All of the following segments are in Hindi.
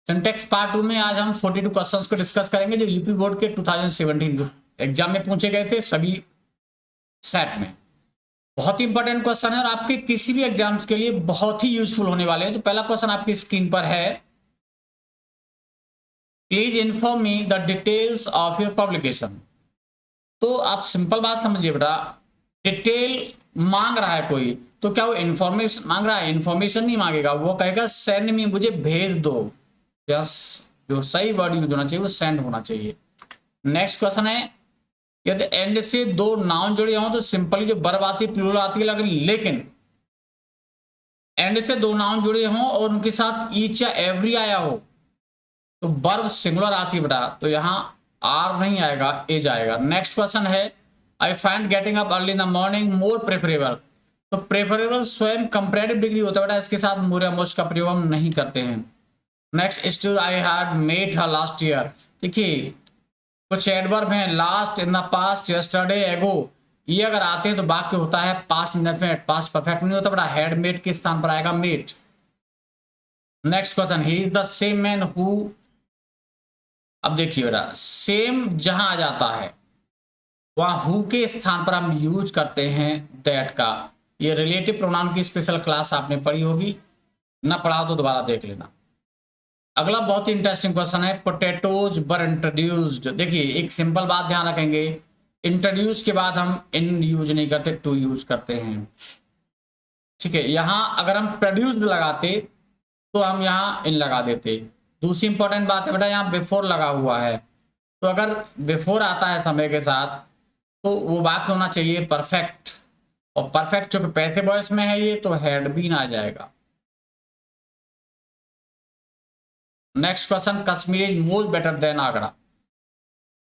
सिंटेक्स पार्ट 2 में आज हम 42 क्वेश्चंस को डिस्कस करेंगे जो यूपी बोर्ड के 2017 एग्जाम में पूछे गए थे सभी सेट में। बहुत ही इंपॉर्टेंट क्वेश्चन है और आपके किसी भी एग्जाम्स के लिए बहुत ही यूजफुल होने वाले हैं। तो पहला क्वेश्चन आपकी स्क्रीन पर है, please inform me the details of your publication. तो आप सिंपल बात समझिए बेटा, डिटेल मांग रहा है कोई तो क्या वो इंफॉर्मेशन मांग रहा है? इंफॉर्मेशन नहीं मांगेगा, वो कहेगा सेंड मी, मुझे भेज दो। यस, जो सही वर्ड यूज होना चाहिए वो सेंड होना चाहिए। नेक्स्ट क्वेश्चन है, यदि एंड से दो नाउन जुड़े हों तो सिंपली जो वर्ब आती है प्लूरल आती है, लेकिन एंड से दो नाउन जुड़े हों और उनके साथ ईच या एवरी आया हो तो वर्ब सिंगुलर आती है बेटा, तो यहां आर नहीं आएगा, एज आएगा। नेक्स्ट क्वेश्चन है, I find getting up early in the morning more preferable. तो प्रेफरेबल स्वयं कंपैरेटिव डिग्री होता है बेटा, इसके साथ मोर या मोस्ट का प्रयोग हम नहीं करते हैं। Next, still I had met her last year. देखिए कुछ एडवर्ब हैं, last, in the past, yesterday, ago, ये अगर आते हैं तो वाक्य होता है पास्ट इंडेफिनिट, पास्ट परफेक्ट नहीं होता बेटा, हैड मेट के स्थान पर आएगा met. Next question, he is the same man who. अब देखिए बेटा, सेम जहां आ जाता है वहां हु के स्थान पर हम यूज करते हैं दैट का। ये रिलेटिव प्रोनाउन की स्पेशल क्लास आपने पढ़ी होगी, ना पढ़ा तो दोबारा देख लेना। अगला बहुत ही इंटरेस्टिंग क्वेश्चन है, पोटैटोज वर इंट्रोड्यूस्ड। देखिए एक सिंपल बात ध्यान रखेंगे, इंट्रोड्यूस के बाद हम इन यूज नहीं करते, टू यूज करते हैं। ठीक है, यहां अगर हम प्रोड्यूस्ड लगाते तो हम यहां इन लगा देते। दूसरी इंपॉर्टेंट बात है बेटा, यहां बिफोर लगा हुआ है, तो अगर बिफोर आता है समय के साथ तो वो वाक्य होना चाहिए परफेक्ट, और परफेक्ट चूंकि पैसे वॉइस में है ये तो हैड बीन आ जाएगा। Next question, Kashmir is most better than Agra.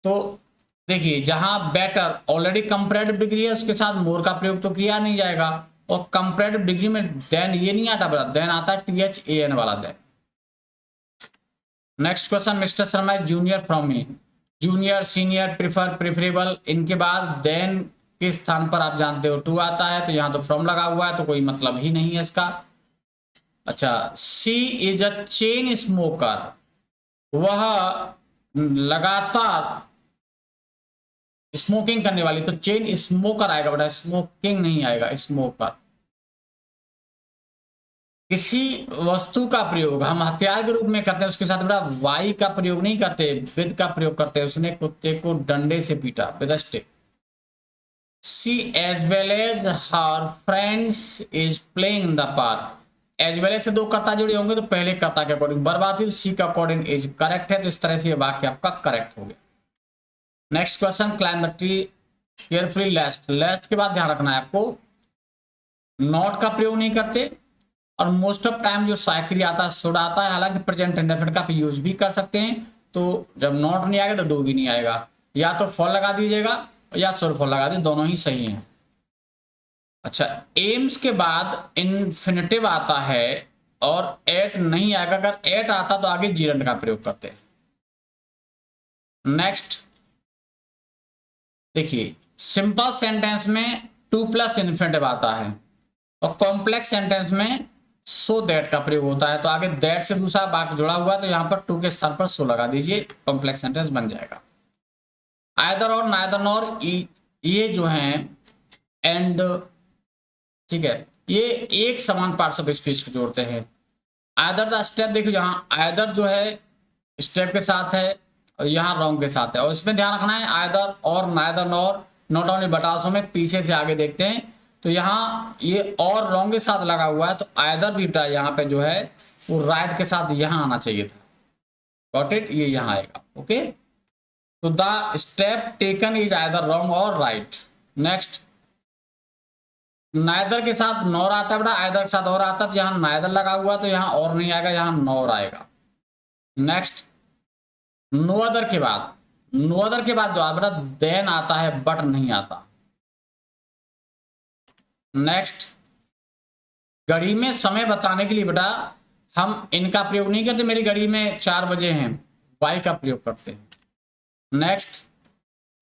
तो देखिए जहां बेटर ऑलरेडी कंपैरेटिव डिग्री है उसके साथ मोर का प्रयोग तो किया नहीं जाएगा, और कंपैरेटिव डिग्री में देन ये नहीं आता बेटा, देन आता है THAN वाला than. Next question, mister Sharma junior from me. Junior, senior, prefer, preferable, इनके बाद देन के स्थान पर आप जानते हो टू आता है, तो यहां तो फ्रॉम लगा हुआ है तो कोई मतलब ही नहीं है इसका। अच्छा, सी इज अ चेन स्मोकर, वह लगातार स्मोकिंग करने वाली, तो चेन स्मोकर आएगा बेटा, स्मोकिंग नहीं आएगा, स्मोकर। किसी वस्तु का प्रयोग हम हथियार के रूप में करते हैं, उसके साथ बेटा वाई का प्रयोग नहीं करते, विद का प्रयोग करते हैं। उसने कुत्ते को डंडे से पीटा, with a stick. See as well as her friends is playing in the park. As well as से दो कर्ता जुड़े होंगे तो पहले कर्ता के अकॉर्डिंग बर्बादी, सी का अकॉर्डिंग इज करेक्ट है, तो इस तरह से ये वाक्य आपका करेक्ट हो गया। Next question, climb the tree carefully lest. Lest के बाद ध्यान रखना है आपको, नॉट का प्रयोग नहीं करते, और मोस्ट ऑफ टाइम जो साइक्री आता है शुड आता है, हालांकि प्रेजेंट इंडेफिनिट का यूज भी कर सकते हैं। तो जब नॉट नहीं आएगा तो डू भी नहीं आएगा, या तो फॉल लगा दीजिएगा या शुड फॉल लगा दीजिए, दोनों ही सही हैं। अच्छा, एम्स के बाद इन्फिनिटिव आता है और एट नहीं आएगा, अगर एट आता तो आगे जीरंड का प्रयोग करते हैं। नेक्स्ट देखिए, सिंपल सेंटेंस में टू प्लस इन्फिनिटिव आता है और कॉम्प्लेक्स सेंटेंस में सो दैट का प्रयोग होता है, तो आगे दैट से दूसरा वाक्य जुड़ा हुआ है तो यहां पर टू के स्थान पर सो लगा दीजिए, कॉम्प्लेक्स सेंटेंस बन जाएगा। आइदर और, नाइदर नॉर, ये जो है एंड, ठीक है, ये एक समान पार्ट्स ऑफ स्पीच को जोड़ते हैं। आइदर द स्टेप, देखिए जहां आइदर जो है स्टेप के साथ है और यहाँ रॉन्ग के साथ है, और इसमें ध्यान रखना है आइदर और, neither nor, not only but also में पीछे से आगे देखते हैं तो यहाँ ये और रॉन्ग के साथ लगा हुआ है, तो आइदर भी यहाँ पे जो है वो राइट के साथ यहाँ आना चाहिए था। गॉट इट, ये यहाँ आएगा। ओके, तो the step taken is either wrong और राइट। नेक्स्ट, नाइदर के साथ नॉर आता है बेटा, आइदर के साथ और आता है, तो यहाँ नाइदर लगा हुआ तो यहाँ और नहीं आएगा, यहाँ नॉर आएगा। नेक्स्ट, नो अदर के बाद, नो अदर के बाद जो बेटा देन आता है बट नहीं आता। नेक्स्ट, घड़ी में समय बताने के लिए बेटा हम इनका प्रयोग नहीं करते, मेरी घड़ी में 4 बजे हैं, वाई का प्रयोग करते हैं। नेक्स्ट,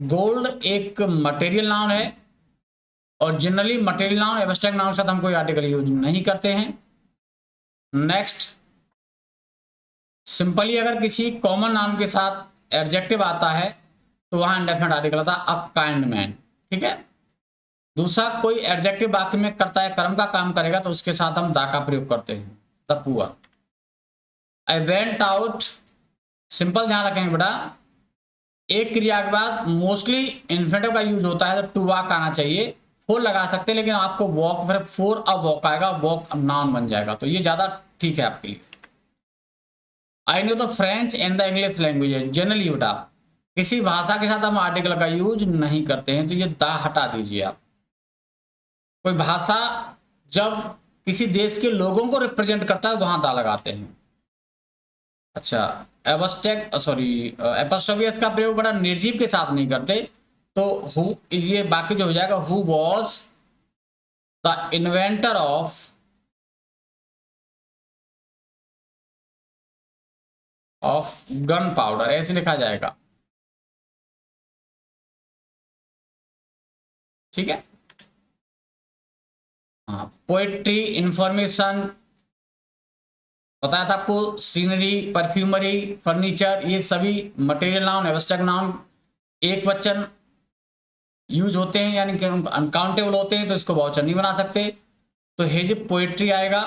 गोल्ड एक मटेरियल नाउन है और generally material noun abstract noun के साथ हम कोई आर्टिकल यूज नहीं करते हैं। नेक्स्ट, सिंपली अगर किसी कॉमन नाउन के साथ एडजेक्टिव आता है तो वहां इंडेफिनिट आर्टिकल आता है, अ काइंड मैन। ठीक है। दूसरा, कोई एडजेक्टिव वाक्य में करता है, कर्म का काम करेगा तो उसके साथ हम दा का प्रयोग करते हैं, the poor. I went out, simple ध्यान रखेंगे बेटा, एक क्रिया के बाद मोस्टली इन्फिनेटिव का यूज होता है तो टू वॉक आना चाहिए, फोर लगा सकते हैं, लेकिन आपको वॉक फिर फोर अब वॉक आएगा, वॉक नाउन बन जाएगा, तो ये ज्यादा ठीक है आपके लिए। I know the French and the English language, generally बेटा किसी भाषा के साथ हम आर्टिकल का यूज नहीं करते हैं, तो ये दा हटा दीजिए आप। कोई भाषा जब किसी देश के लोगों को रिप्रेजेंट करता है वहां दा लगाते हैं। अच्छा, एपस्ट्रोफियस का प्रयोग बड़ा निर्जीव के साथ नहीं करते, तो हु इज ये बाकी जो हो जाएगा, who was the inventor of gun powder, ऐसे लिखा जाएगा। ठीक है। हाँ, पोएट्री, इंफॉर्मेशन बताया था आपको, सीनरी, परफ्यूमरी, फर्नीचर, ये सभी मटेरियल नाउन, एब्स्ट्रैक्ट नाउन एक वचन यूज होते हैं, यानी कि अनकाउंटेबल होते हैं, तो इसको बहुवचन नहीं बना सकते, तो हेज पोएट्री आएगा,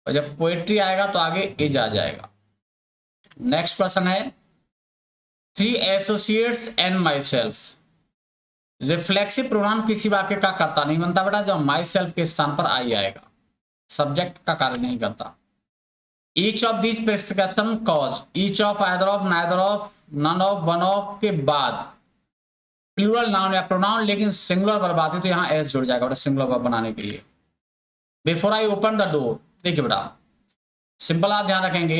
और जब पोएट्री आएगा तो आगे एज आ जाएगा। नेक्स्ट क्वेश्चन है, 3 associates and my self, reflexive pronoun किसी वाक्य का कर्ता नहीं बनता बेटा, जब माई सेल्फ के स्थान पर आई आएगा, सब्जेक्ट का कार्य नहीं करता। Each of this prescription cause, each of, either of, neither of, none of, one of के बाद प्लूरल नाउन या प्रोनाउन, लेकिन सिंगुलर वर्ब आती तो यहां एस जुड़ जाएगा बेटा, सिंगुलर वर्ब बनाने के लिए। Before I open the door, देखिए बेटा सिंपल आप ध्यान रखेंगे,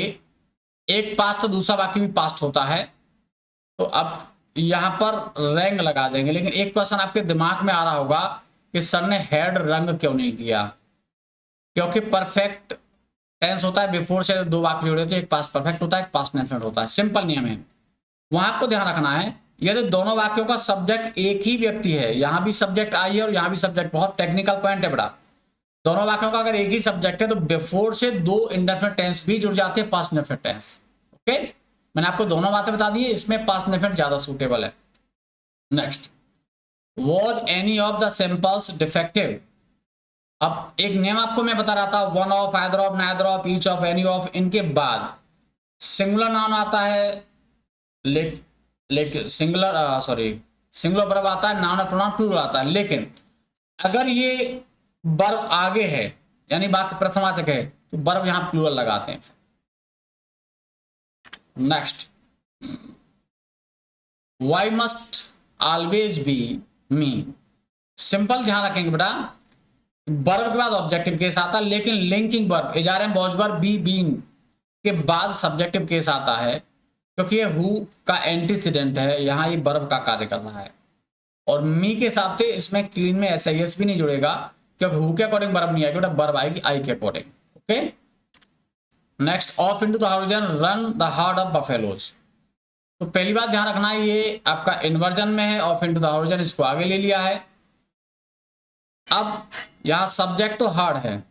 एक पास्ट तो दूसरा वाक्य भी पास्ट होता है, तो अब यहां पर रंग लगा देंगे, लेकिन एक क्वेश्चन आपके दिमाग में आ रहा होगा कि सर ने हेड रंग क्यों नहीं किया, क्योंकि परफेक्ट टेंस होता है, बिफोर से दो वाक्य जुड़े होते हैं, एक पास्ट परफेक्ट होता है, एक पास्ट इंडेफिनिट होता है, सिंपल नियम है। वहां आपको ध्यान रखना है, यदि दोनों वाक्यों का सब्जेक्ट एक ही व्यक्ति है, यहां भी सब्जेक्ट आई है और यहां भी सब्जेक्ट, बहुत टेक्निकल पॉइंट है बेटा, दोनों वाक्यों का अगर एक ही सब्जेक्ट है तो बिफोर से दो इंडेफिनिट टेंस भी जुड़ जाते हैं, पास्ट इंडेफिनिट टेंस। ओके, मैंने आपको दोनों बातें बता दी है, इसमें पास्ट इंडेफिनिट ज्यादा सूटेबल है। Next, was any of the samples defective, अब एक नियम आपको मैं बता रहा था, one of, either of, neither of, each of, any of, इनके बाद सिंगुलर नाउन आता है, लेकिन सिंगुलर वर्ब आता है, नाउन प्रोनाउन प्लूरल आता है, लेकिन अगर ये वर्ब आगे है यानी बाकी प्रथमावाचक है तो वर्ब यहां प्लूरल लगाते हैं। Next, why must always be me, simple ध्यान रखेंगे बेटा, वर्ब के बाद ऑब्जेक्टिव केस आता है, लेकिन लिंकिंग वर्ब, एजारम, बॉज वर्ब, बी, बीन के बाद सब्जेक्टिव केस आता है, क्योंकि ये हु का एंटीसीडेंट है, यहां ये वर्ब का कार्य कर रहा है, और मी के साथ इसमें क्लीन में एसआईएस भी नहीं जुड़ेगा, क्योंकि हु के अकॉर्डिंग वर्ब नहीं आएगी, वर्ब आएगी आई के according. Okay, next, of into the horizon, run the hard of buffaloes, तो पहली बात ध्यान रखना है, ये आपका इन्वर्जन में है, ऑफ इनटू द हॉरिजॉन इसको आगे ले लिया है। अब यहां सब्जेक्ट तो हार्ड है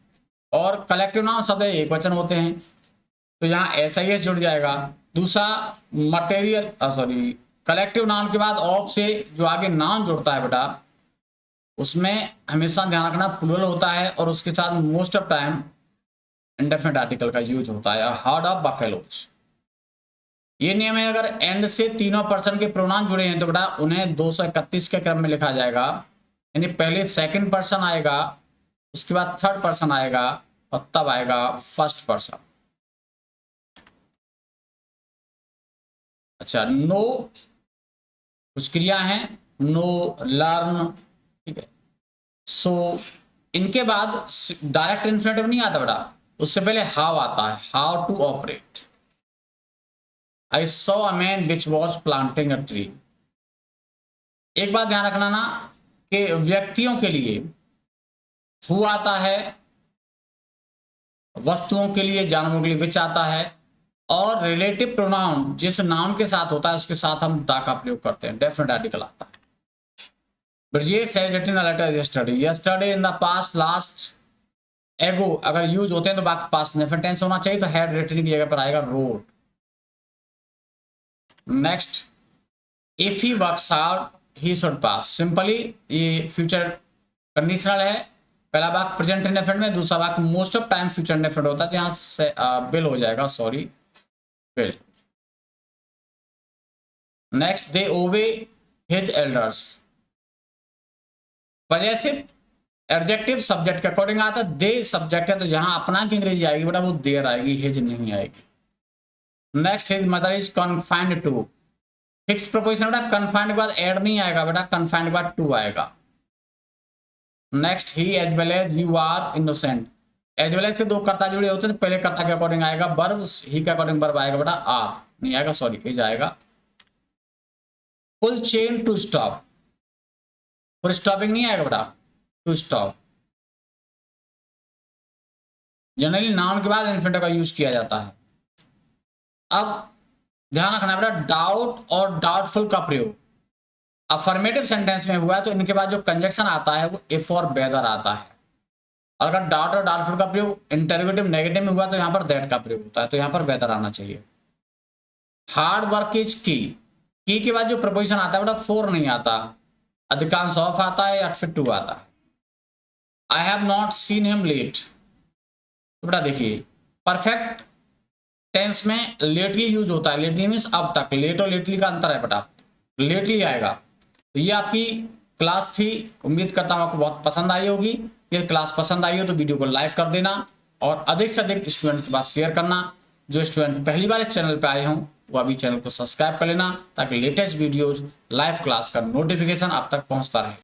और कलेक्टिव नाउन शब्द एक वचन होते हैं, तो यहां एसआईएस जुड़ जाएगा। दूसरा, मटेरियल कलेक्टिव नाउन के बाद ऑफ से जो आगे नाउन जुड़ता है बेटा, उसमें हमेशा ध्यान रखना प्लूरल होता है, और उसके साथ most of time indefinite article का यूज होता है, हार्ड ऑफ बफेलोज। ये नियम है, अगर एंड से तीनों पर्सन के प्रोनाउन जुड़े हैं तो बेटा उन्हें 231 के क्रम में लिखा जाएगा, यानी पहले सेकंड पर्सन आएगा, उसके बाद थर्ड पर्सन आएगा, और तब आएगा फर्स्ट पर्सन। अच्छा, नो कुछ क्रिया है, नो, लर्न, ठीक है, सो इनके बाद डायरेक्ट इन्फिनेटिव नहीं आता बेटा, उससे पहले हाउ आता है, how to operate. I saw a man which was planting a tree, एक बात ध्यान रखना ना कि व्यक्तियों के लिए हु आता है, वस्तुओं के लिए, जानवरों के लिए विच आता है, और रिलेटिव प्रोनाउन जिस नाउन के साथ होता है उसके साथ हम दा का प्रयोग करते हैं, डेफिनेट आर्टिकल आता है। Brijesh has written a letter yesterday, yesterday in the past, last एगो अगर यूज होते हैं तो बाकी पास्ट इंडेफिनिट टेंस होना चाहिए, तो हैड रिटन की जगह पर आएगा road. Next, if he works hard he should pass. Simply ये फ्यूचर कंडीशनल है। पहला वाक्य प्रेजेंट इंडेफिनिट में, दूसरा वाक्य most of time future indefinite होता है, तो यहां से बिल हो जाएगा, सॉरी बिल। नेक्स्ट, दे ओबे हिज एल्डर्स। वजह से एडजेक्टिव सब्जेक्ट के अकॉर्डिंग आता है, दे सब्जेक्ट है तो जहां अपना की अंग्रेजी आएगी बेटा वो देयर आएगी, हिज नहीं आएगी। Next, his mother is confined to. Fix preposition बेटा, कन्फाइंड के बाद एड नहीं आएगा बेटा, कन्फाइंड के बाद टू आएगा। Next, he as well as you are innocent. As well as से दो कर्ता जुड़े होते हैं, पहले कर्ता के अकॉर्डिंग आएगा वर्ब, ही के अकॉर्डिंग वर्ब आएगा बेटा आर नहीं आएगा, सॉरी इज आएगा। Full chain to stop, full stopping नहीं आएगा बेटा, टू स्टॉप। जनरली नाउन के बाद इन्फिनिटिव का यूज किया जाता है। अब ध्यान रखना बेटा, डाउट और डाउटफुल का प्रयोग अफर्मेटिव सेंटेंस में हुआ है तो इनके बाद जो कंजक्शन आता है वो इफ और वेदर आता है। और अगर डाउट और डाउटफुल का प्रयोग इंटरोगेटिव नेगेटिव में हुआ तो यहां पर दैट का प्रयोग होता है, तो यहां पर वेदर आना चाहिए। हार्ड वर्क इज की के बाद जो प्रपोजिशन आता है बेटा फोर नहीं आता, अधिकांश ऑफ आता है या फिर टू आता है। I have not seen him let, तो बेटा देखिए परफेक्ट टेंस में लेटली यूज होता है, लेटली मीन्स अब तक, लेट और लेटली का अंतर है बेटा, लेटली आएगा। तो ये आपकी क्लास थी, उम्मीद करता हूं आपको बहुत पसंद आई होगी। ये क्लास पसंद आई हो तो वीडियो को लाइक कर देना और अधिक से अधिक स्टूडेंट के पास शेयर करना। जो स्टूडेंट पहली बार इस चैनल पे आए हों वो अभी चैनल को सब्सक्राइब कर लेना, ताकि लेटेस्ट वीडियोज लाइव क्लास का नोटिफिकेशन आप तक पहुंचता रहे।